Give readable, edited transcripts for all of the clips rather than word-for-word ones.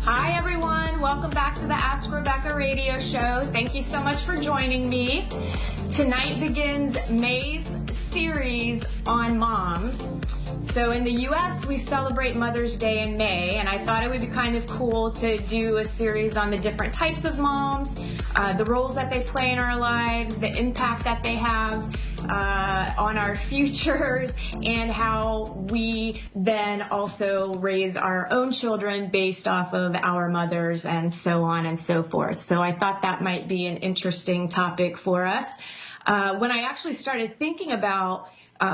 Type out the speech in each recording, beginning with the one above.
Hi everyone, welcome back to the Ask Rebecca radio show. Thank you so much for joining me. Tonight begins May's series on moms. So in the US, we celebrate Mother's Day in May, and I thought it would be kind of cool to do a series on the different types of moms, the roles that they play in our lives, the impact that they have on our futures, and how we then also raise our own children based off of our mothers and so on and so forth. So I thought that might be an interesting topic for us. When I actually started thinking about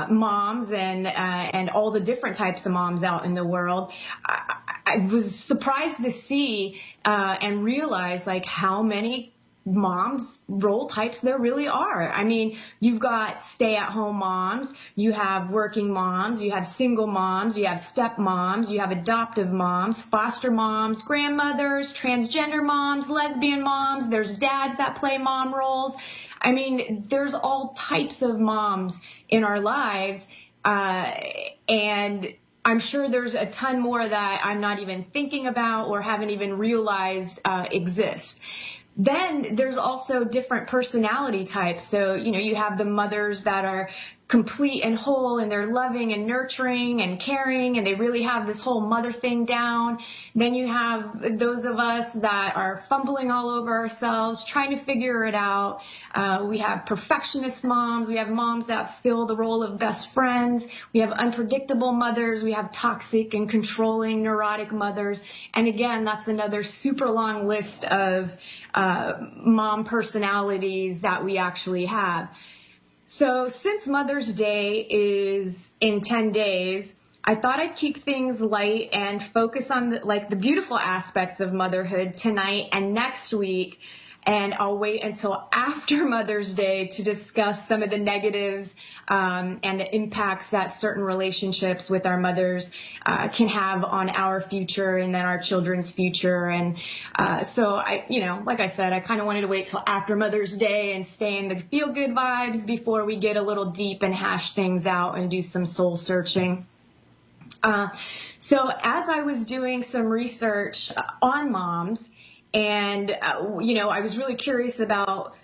moms and all the different types of moms out in the world, I was surprised to see and realize like how many moms role types there really are. I mean, you've got stay-at-home moms, you have working moms, you have single moms, you have step moms, you have adoptive moms, foster moms, grandmothers, transgender moms, lesbian moms, there's dads that play mom roles. I mean, there's all types of moms in our lives, and I'm sure there's a ton more that I'm not even thinking about or haven't even realized exist. Then there's also different personality types. So, you have the mothers that are complete and whole, and they're loving and nurturing and caring, and they really have this whole mother thing down. Then you have those of us that are fumbling all over ourselves, trying to figure it out. We have perfectionist moms. We have moms that fill the role of best friends. We have unpredictable mothers. We have toxic and controlling, neurotic mothers. And again, that's another super long list of mom personalities that we actually have. So since Mother's Day is in 10 days, I thought I'd keep things light and focus on the beautiful aspects of motherhood tonight and next week. And I'll wait until after Mother's Day to discuss some of the negatives and the impacts that certain relationships with our mothers can have on our future and then our children's future. And so like I said, I kind of wanted to wait till after Mother's Day and stay in the feel-good vibes before we get a little deep and hash things out and do some soul searching. So as I was doing some research on moms, and, I was really curious about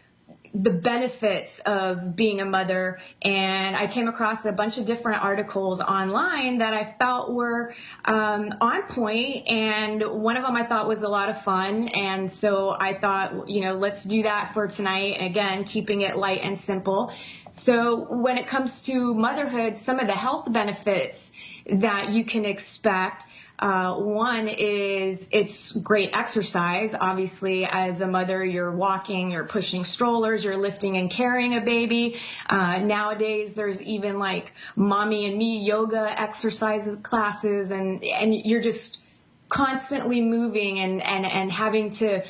the benefits of being a mother, and I came across a bunch of different articles online that I felt were on point, and one of them I thought was a lot of fun, and so I thought, let's do that for tonight, again, keeping it light and simple. So when it comes to motherhood, some of the health benefits that you can expect, one is it's great exercise. Obviously, as a mother, you're walking, you're pushing strollers, you're lifting and carrying a baby. Nowadays, there's even like mommy and me yoga exercises classes, and you're just constantly moving and having to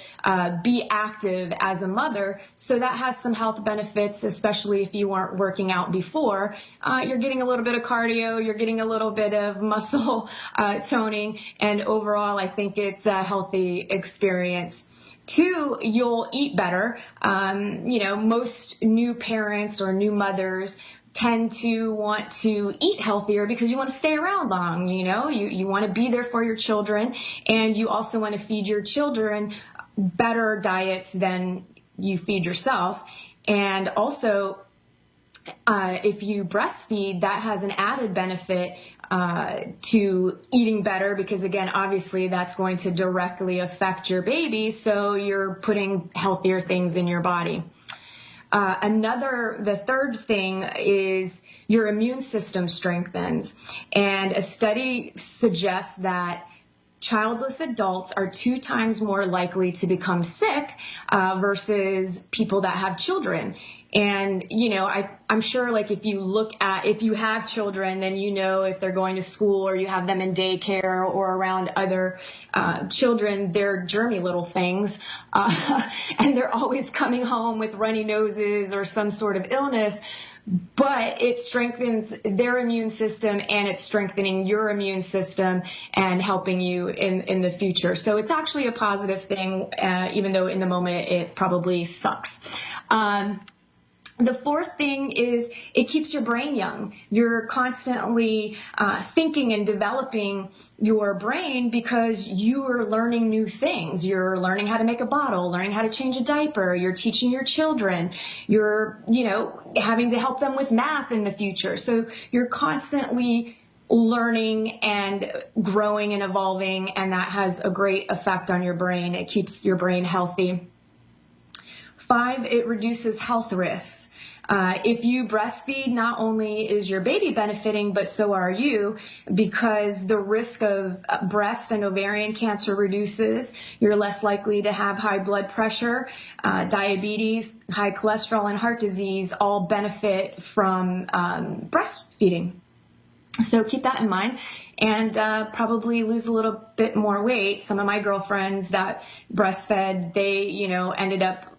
be active as a mother. So that has some health benefits, especially if you weren't working out before. You're getting a little bit of cardio, you're getting a little bit of muscle toning, and overall I think it's a healthy experience. Two, you'll eat better. Most new parents or new mothers tend to want to eat healthier because you want to stay around long, you want to be there for your children, and you also want to feed your children better diets than you feed yourself. And also, if you breastfeed, that has an added benefit to eating better, because again, obviously that's going to directly affect your baby, so you're putting healthier things in your body. The third thing is your immune system strengthens. And a study suggests that childless adults are 2 times more likely to become sick versus people that have children. And, I'm sure like if you have children, then if they're going to school or you have them in daycare or around other children, they're germy little things. And they're always coming home with runny noses or some sort of illness. But it strengthens their immune system, and it's strengthening your immune system and helping you in the future. So it's actually a positive thing, even though in the moment it probably sucks. The fourth thing is it keeps your brain young. You're constantly thinking and developing your brain because you are learning new things. You're learning how to make a bottle, learning how to change a diaper. You're teaching your children. You're, having to help them with math in the future. So you're constantly learning and growing and evolving, and that has a great effect on your brain. It keeps your brain healthy. 5, it reduces health risks. If you breastfeed, not only is your baby benefiting, but so are you, because the risk of breast and ovarian cancer reduces. You're less likely to have high blood pressure, diabetes, high cholesterol, and heart disease all benefit from breastfeeding. So keep that in mind, and probably lose a little bit more weight. Some of my girlfriends that breastfed, they, ended up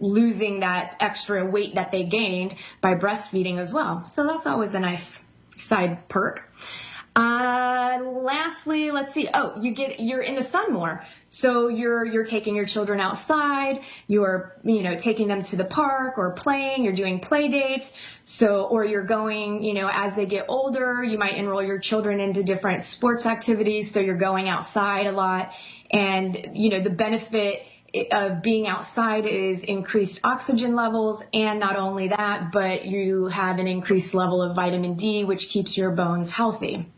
losing that extra weight that they gained by breastfeeding as well. So that's always a nice side perk. Lastly, let's see. Oh, you're in the sun more. So you're taking your children outside, you're, taking them to the park or playing, you're doing play dates. So, or you're going, as they get older, you might enroll your children into different sports activities. So you're going outside a lot, and, the benefit of being outside is increased oxygen levels, and not only that, but you have an increased level of vitamin D, which keeps your bones healthy.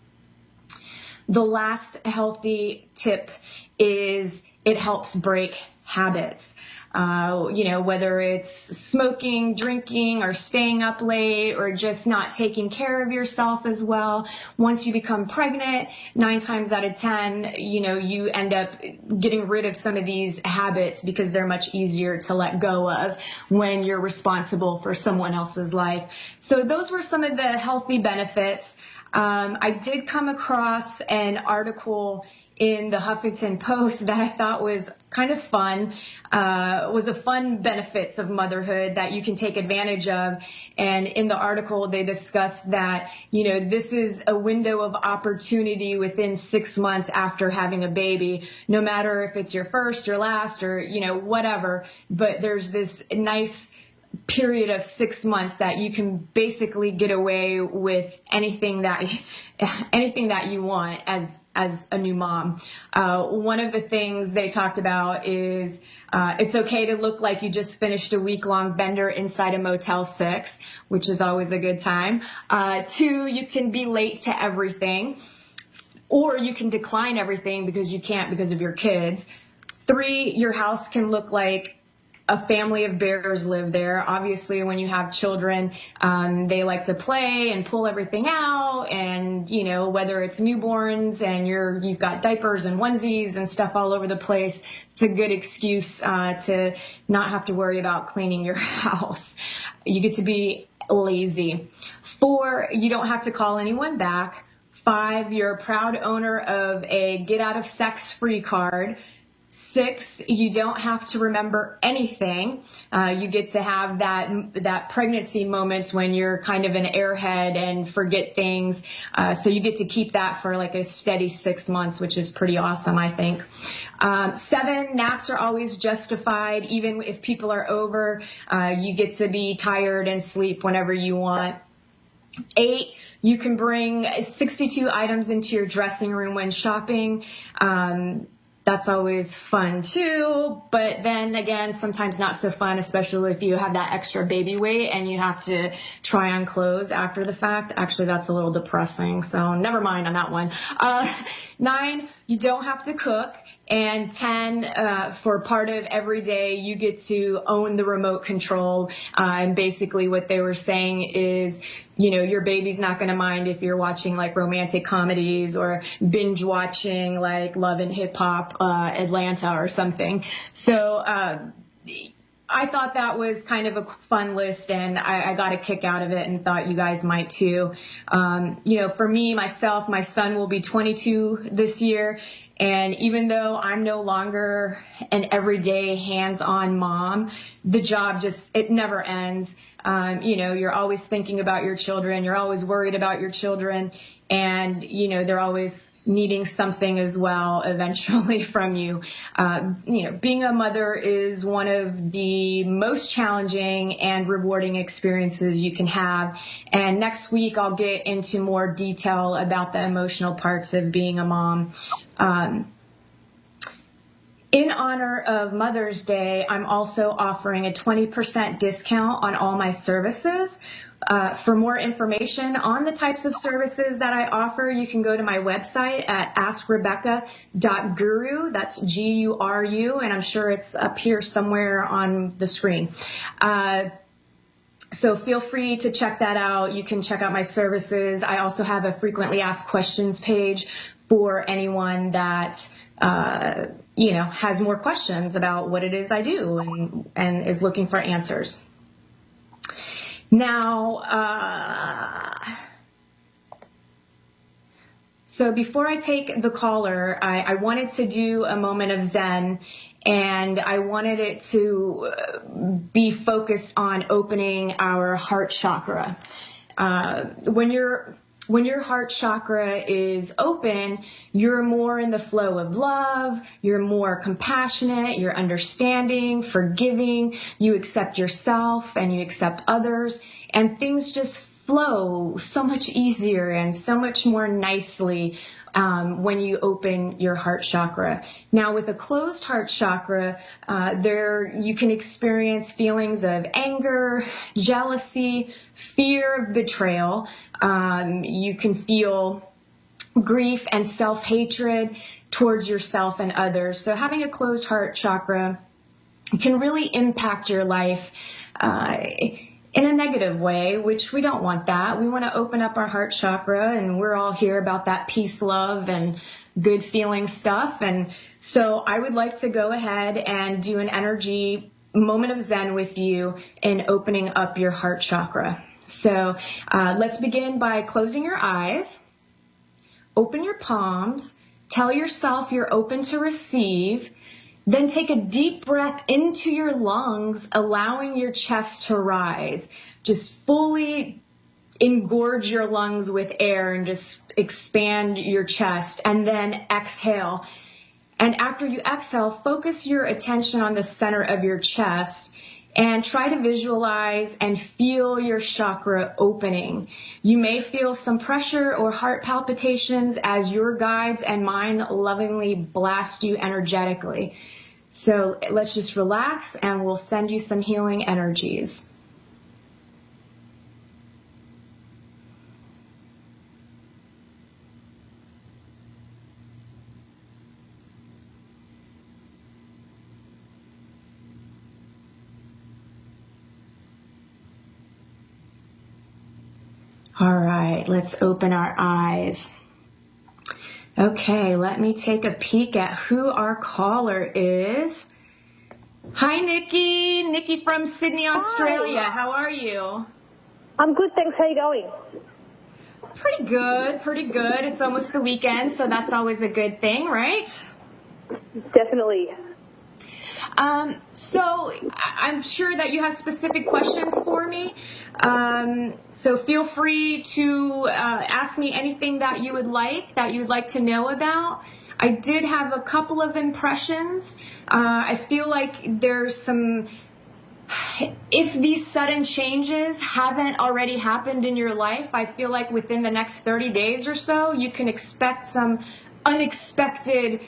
The last healthy tip is it helps break habits. Whether it's smoking, drinking, or staying up late, or just not taking care of yourself as well. Once you become pregnant, 9 times out of 10, you end up getting rid of some of these habits because they're much easier to let go of when you're responsible for someone else's life. So those were some of the healthy benefits. I did come across an article in the Huffington Post that I thought was kind of fun, was a fun benefits of motherhood that you can take advantage of. And in the article, they discussed that, this is a window of opportunity within 6 months after having a baby, no matter if it's your first or last or, whatever, but there's this nice period of 6 months that you can basically get away with anything that you want as a new mom. One of the things they talked about is it's okay to look like you just finished a week-long bender inside a Motel 6, which is always a good time. 2, you can be late to everything, or you can decline everything because you can't because of your kids. 3, your house can look like a family of bears live there. Obviously, when you have children, they like to play and pull everything out, and whether it's newborns and you've got diapers and onesies and stuff all over the place, it's a good excuse to not have to worry about cleaning your house. You get to be lazy. 4, you don't have to call anyone back. 5, you're a proud owner of a get out of sex free card. 6, you don't have to remember anything. You get to have that pregnancy moments when you're kind of an airhead and forget things. So you get to keep that for like a steady 6 months, which is pretty awesome, I think. 7, naps are always justified. Even if people are over, you get to be tired and sleep whenever you want. 8, you can bring 62 items into your dressing room when shopping. That's always fun too, but then again, sometimes not so fun, especially if you have that extra baby weight and you have to try on clothes after the fact. Actually, that's a little depressing, so never mind on that one. 9, you don't have to cook. And 10, for part of every day, you get to own the remote control. And basically what they were saying is, your baby's not going to mind if you're watching like romantic comedies or binge watching like Love and Hip Hop Atlanta or something. So I thought that was kind of a fun list, and I got a kick out of it and thought you guys might too. For me, myself, my son will be 22 this year. And even though I'm no longer an everyday hands-on mom, the job it never ends. You're always thinking about your children. You're always worried about your children. And, they're always needing something as well eventually from you. Being a mother is one of the most challenging and rewarding experiences you can have. And next week, I'll get into more detail about the emotional parts of being a mom. In honor of Mother's Day, I'm also offering a 20% discount on all my services. For more information on the types of services that I offer, you can go to my website at AskRebecca.guru. That's Guru, and I'm sure it's up here somewhere on the screen. So feel free to check that out. You can check out my services. I also have a frequently asked questions page for anyone that has more questions about what it is I do and is looking for answers. Now, so before I take the caller, I wanted to do a moment of Zen, and I wanted it to be focused on opening our heart chakra. When your heart chakra is open, you're more in the flow of love, you're more compassionate, you're understanding, forgiving, you accept yourself and you accept others, and things just flow so much easier and so much more nicely when you open your heart chakra. Now, with a closed heart chakra, you can experience feelings of anger, jealousy, fear of betrayal. You can feel grief and self-hatred towards yourself and others. So having a closed heart chakra can really impact your life in a negative way, which we don't want that. We want to open up our heart chakra, and we're all here about that peace, love, and good feeling stuff. And so I would like to go ahead and do an energy moment of Zen with you in opening up your heart chakra. So let's begin by closing your eyes, open your palms, tell yourself you're open to receive, then take a deep breath into your lungs, allowing your chest to rise. Just fully engorge your lungs with air and just expand your chest, and then exhale. And after you exhale, focus your attention on the center of your chest and try to visualize and feel your chakra opening. You may feel some pressure or heart palpitations as your guides and mine lovingly blast you energetically. So let's just relax, and we'll send you some healing energies. All right, let's open our eyes. Okay, let me take a peek at who our caller is. Hi, Nikki. Nikki from Sydney, Australia. Hi. How are you? I'm good, thanks. How are you going? Pretty good, pretty good. It's almost the weekend, so that's always a good thing, right? Definitely. So I'm sure that you have specific questions for me. So feel free to ask me anything that you would like to know about. I did have a couple of impressions. I feel like there's some, if these sudden changes haven't already happened in your life, I feel like within the next 30 days or so, you can expect some unexpected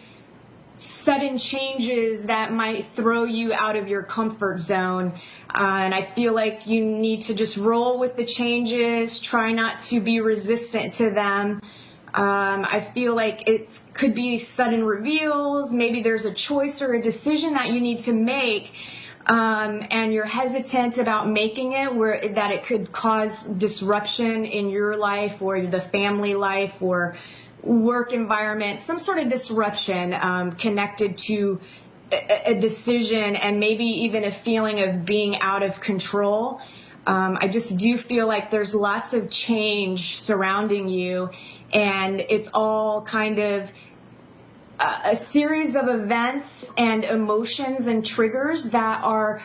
sudden changes that might throw you out of your comfort zone. And I feel like you need to just roll with the changes, try not to be resistant to them. I feel like it could be sudden reveals. Maybe there's a choice or a decision that you need to make, and you're hesitant about making it, that it could cause disruption in your life or the family life or work environment, some sort of disruption connected to a decision and maybe even a feeling of being out of control. I just do feel like there's lots of change surrounding you, and it's all kind of a series of events and emotions and triggers that are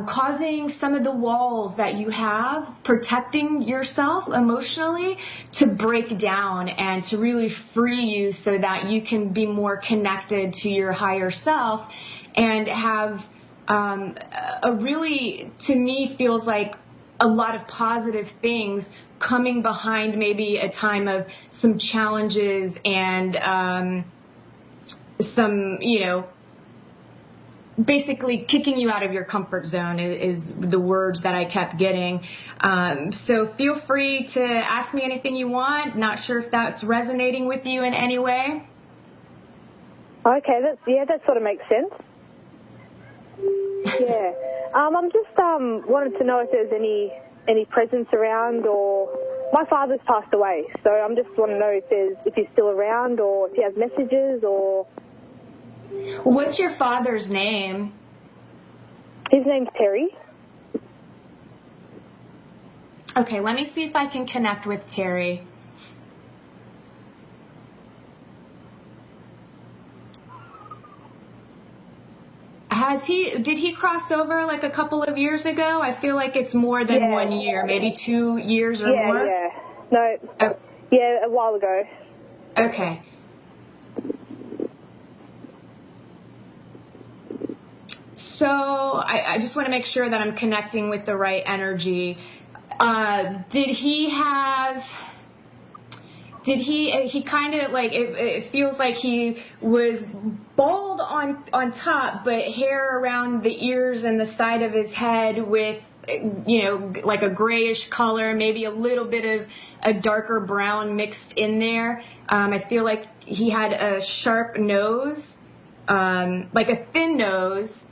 causing some of the walls that you have protecting yourself emotionally to break down and to really free you so that you can be more connected to your higher self and have a really, to me, feels like a lot of positive things coming behind maybe a time of some challenges and some, basically kicking you out of your comfort zone is the words that I kept getting. So feel free to ask me anything you want. Not sure if that's resonating with you in any way. Okay, that sort of makes sense. Yeah. I'm just wanted to know if there's any presence around, or my father's passed away, so I'm just want to know if he's still around or if he has messages or. What's your father's name? His name's Terry. Okay, let me see if I can connect with Terry. Did he cross over like a couple of years ago? I feel like it's more than 1 year, maybe 2 years or more. Yeah. No. Oh. Yeah, a while ago. Okay. So I just want to make sure that I'm connecting with the right energy. He kind of like, it feels like he was bald on top, but hair around the ears and the side of his head with, like a grayish color, maybe a little bit of a darker brown mixed in there. I feel like he had a sharp nose, like a thin nose,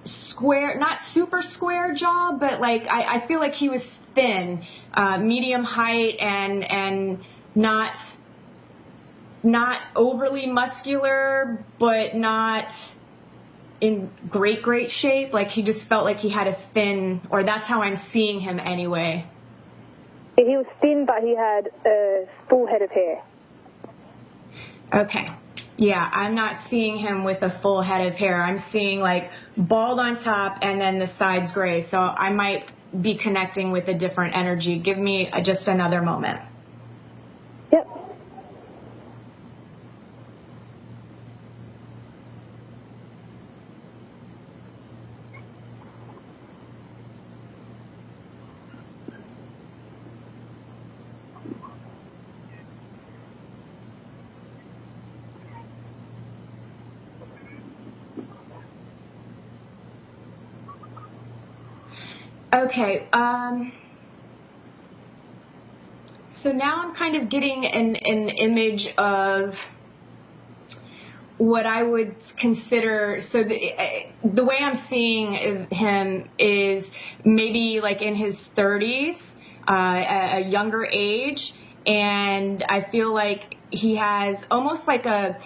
square, not super square jaw, but like I feel like he was thin, medium height, and not overly muscular, but not in great shape. Like he just felt like he had a thin, or that's how I'm seeing him anyway. He was thin, but he had a full head of hair. Okay. Yeah, I'm not seeing him with a full head of hair. I'm seeing like bald on top and then the sides gray. So I might be connecting with a different energy. Give me just another moment. Yep. Okay. So now I'm kind of getting an image of what I would consider, so the way I'm seeing him is maybe like in his 30s, a younger age, and I feel like he has almost like a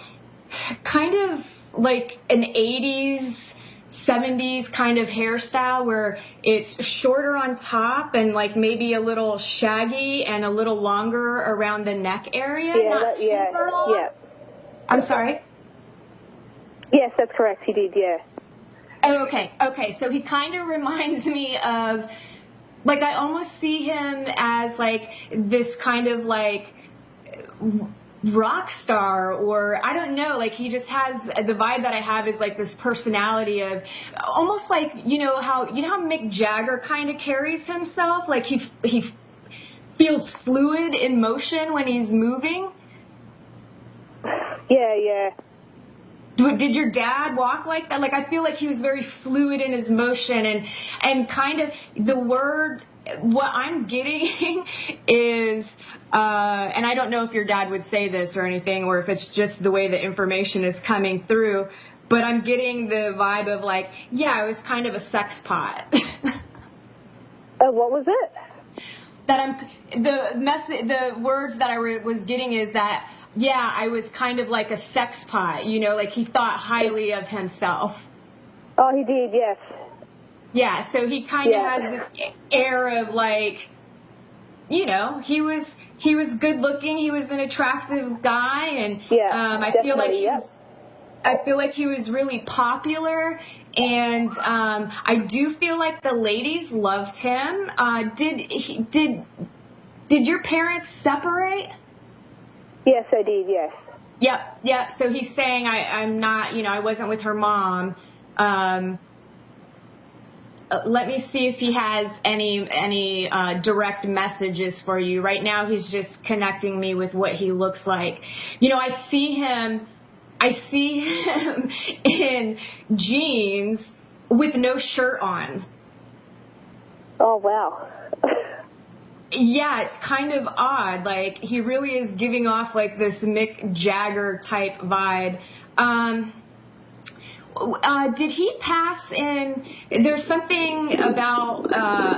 kind of like an 80s 70s kind of hairstyle where it's shorter on top and like maybe a little shaggy and a little longer around the neck area. Not super long. Yeah. I'm sorry? Yes, that's correct. He did, yeah. Oh, okay. So he kind of reminds me of, like, I almost see him as like this kind of like rock star, or I don't know, like he just has the vibe that I have is like this personality of almost like, how Mick Jagger kind of carries himself, like he feels fluid in motion when he's moving. Yeah. Did your dad walk like that? Like I feel like he was very fluid in his motion, and kind of the word, what I'm getting is, and I don't know if your dad would say this or anything, or if it's just the way the information is coming through, but I'm getting the vibe of like, yeah, it was kind of a sex pot. What was it? The words that I was getting is that, yeah, I was kind of like a sex pot, like he thought highly of himself. Oh, he did, yes. Yeah, so he kind of has this air of like, you know, he was good looking. He was an attractive guy, and I feel like he was really popular, and I do feel like the ladies loved him. Did your parents separate? Yes, I did. Yes. Yep. So he's saying I'm not, you know, I wasn't with her mom. Let me see if he has any direct messages for you. Right now, he's just connecting me with what he looks like. You know, I see him in jeans with no shirt on. Oh, wow. Yeah, it's kind of odd. Like, he really is giving off like this Mick Jagger type vibe. Did he pass in? There's something about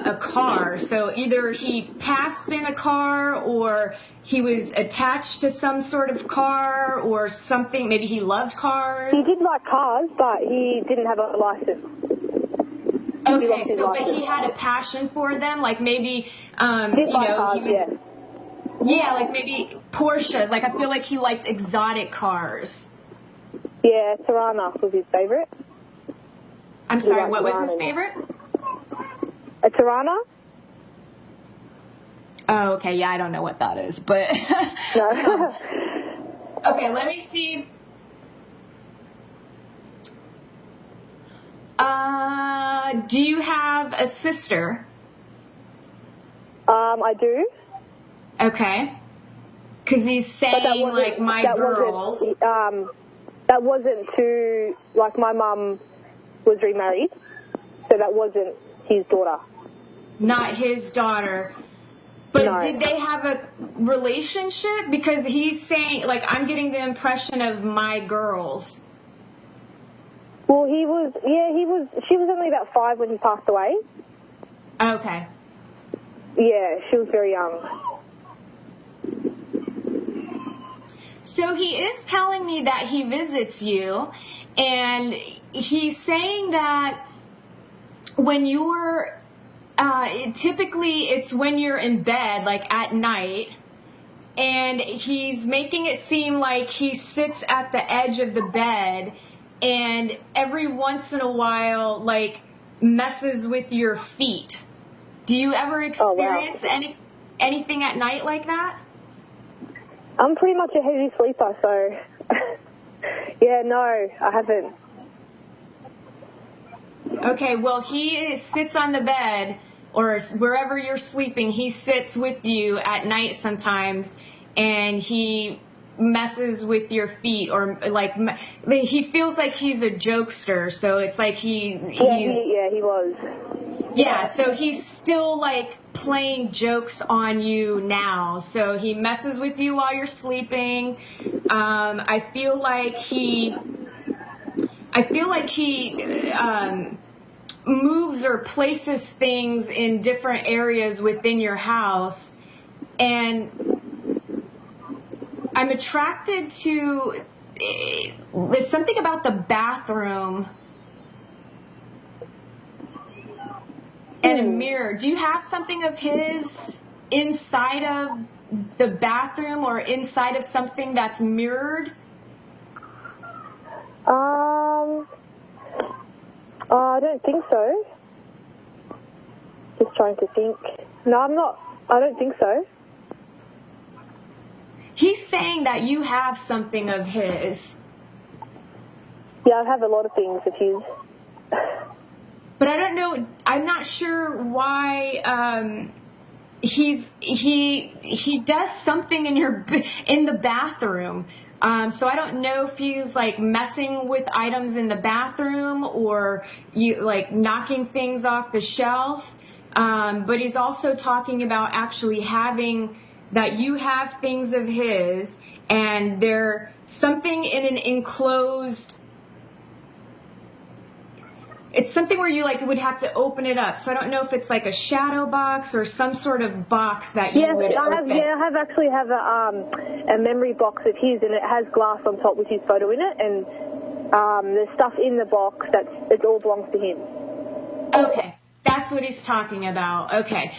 a car. So either he passed in a car, or he was attached to some sort of car, or something. Maybe he loved cars. He did like cars, but he didn't have a license. Okay, so but he had a passion for them. Like maybe, yeah, like maybe Porsches. Like I feel like he liked exotic cars. Yeah, Tirana was his favourite. I'm sorry, what was his favorite? A Tirana? Oh, okay, yeah, I don't know what that is, but... No. Okay, let me see. Do you have a sister? I do. Okay. Because he's saying, like, my girls... That wasn't to, like, my mum was remarried, so that wasn't his daughter. Not his daughter. But no. Did they have a relationship? Because he's saying, like, I'm getting the impression of my girls. Well, she was only about 5 when he passed away. Okay. Yeah, she was very young. So he is telling me that he visits you, and he's saying that when you're, typically it's when you're in bed, like at night, and he's making it seem like he sits at the edge of the bed and every once in a while, like, messes with your feet. Do you ever experience anything at night like that? I'm pretty much a heavy sleeper, so yeah, no, I haven't. Okay, well, he sits on the bed or wherever you're sleeping. He sits with you at night sometimes, and he messes with your feet, or like he feels like he's a jokester. So it's like he was. Yeah, so he's still like playing jokes on you now. So he messes with you while you're sleeping. I feel like he moves or places things in different areas within your house, and I'm attracted to. There's something about the bathroom. And a mirror. Do you have something of his inside of the bathroom or inside of something that's mirrored? I don't think so. Just trying to think. No, I'm not. I don't think so. He's saying that you have something of his. Yeah, I have a lot of things of his. But I don't know. I'm not sure why he does something in the bathroom. So I don't know if he's like messing with items in the bathroom or like knocking things off the shelf. But he's also talking about actually having that you have things of his, and they're something in an enclosed. It's something where you like would have to open it up. So I don't know if it's like a shadow box or some sort of box that you would open. I actually have a memory box of his, and it has glass on top with his photo in it, and there's stuff in the box it all belongs to him. Okay, that's what he's talking about. Okay.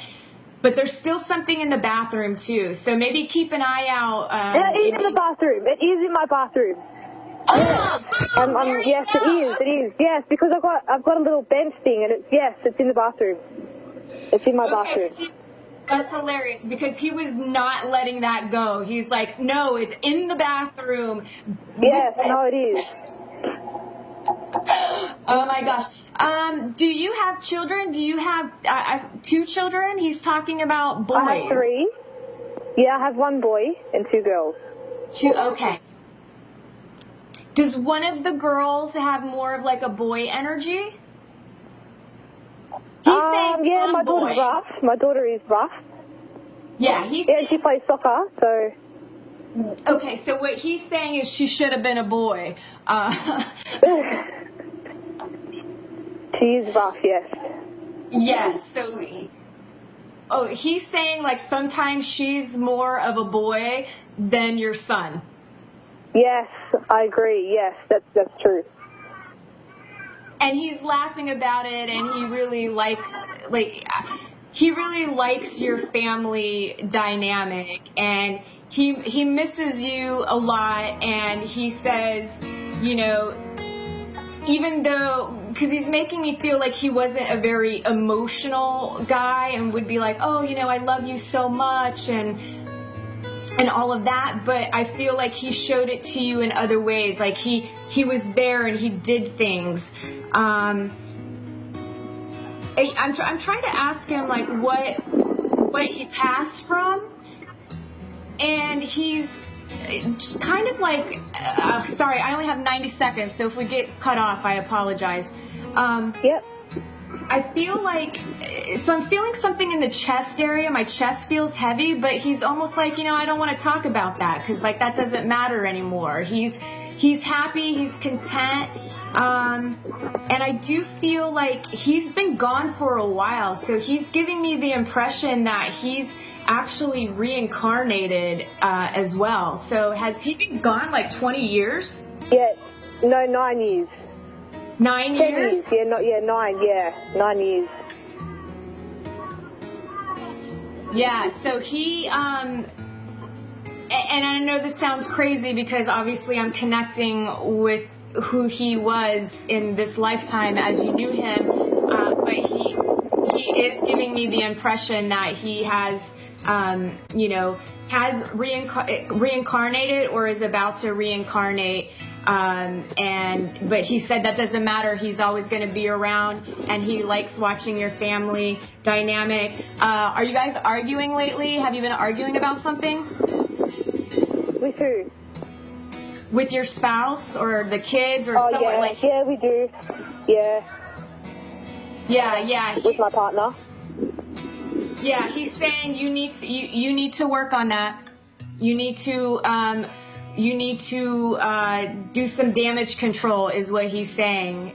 but there's still something in the bathroom too. So maybe keep an eye out. It is in the bathroom. It is in my bathroom. Yes, it is. It is. Yes, because I've got a little bench thing, and it's in the bathroom. It's in my bathroom. See, that's hilarious because he was not letting that go. He's like, no, it's in the bathroom. Yes, no, it is. Oh my gosh. Do you have children? Do you have 2 children? He's talking about boys. I have 3. Yeah, I have 1 boy and 2 girls. 2, okay. Does one of the girls have more of like a boy energy? He's saying yeah, my daughter's rough. My daughter is rough. Yeah, she plays soccer, so... Okay, so what he's saying is she should have been a boy. She is rough, yes. Yes, so... Oh, he's saying like sometimes she's more of a boy than your son. Yes, I agree. Yes, that's true. And he's laughing about it, and he really likes your family dynamic, and he misses you a lot, and he says, you know, even though, because he's making me feel like he wasn't a very emotional guy and would be like, oh, you know, I love you so much, and all of that, but I feel like he showed it to you in other ways. Like he was there and he did things. I'm trying to ask him like what he passed from, and he's just kind of like, sorry, I only have 90 seconds, so if we get cut off, I apologize. Yep. I feel like, so I'm feeling something in the chest area. My chest feels heavy, but he's almost like, you know, I don't want to talk about that because like that doesn't matter anymore. He's happy, he's content, and I do feel like he's been gone for a while, so he's giving me the impression that he's actually reincarnated as well. So has he been gone like 20 years? Yeah, no, 9 years. 9 years? 10 years. 9 years. Yeah, so he, and I know this sounds crazy because obviously I'm connecting with who he was in this lifetime as you knew him, but he is giving me the impression that he has, you know, has reincarnated or is about to reincarnate. But he said that doesn't matter. He's always going to be around, and he likes watching your family dynamic. Are you guys arguing lately? Have you been arguing about something? With who? With your spouse or the kids or someone? Yeah. Like, yeah, we do. Yeah. Yeah. With my partner. Yeah, he's saying you need to work on that. You need to do some damage control is what he's saying.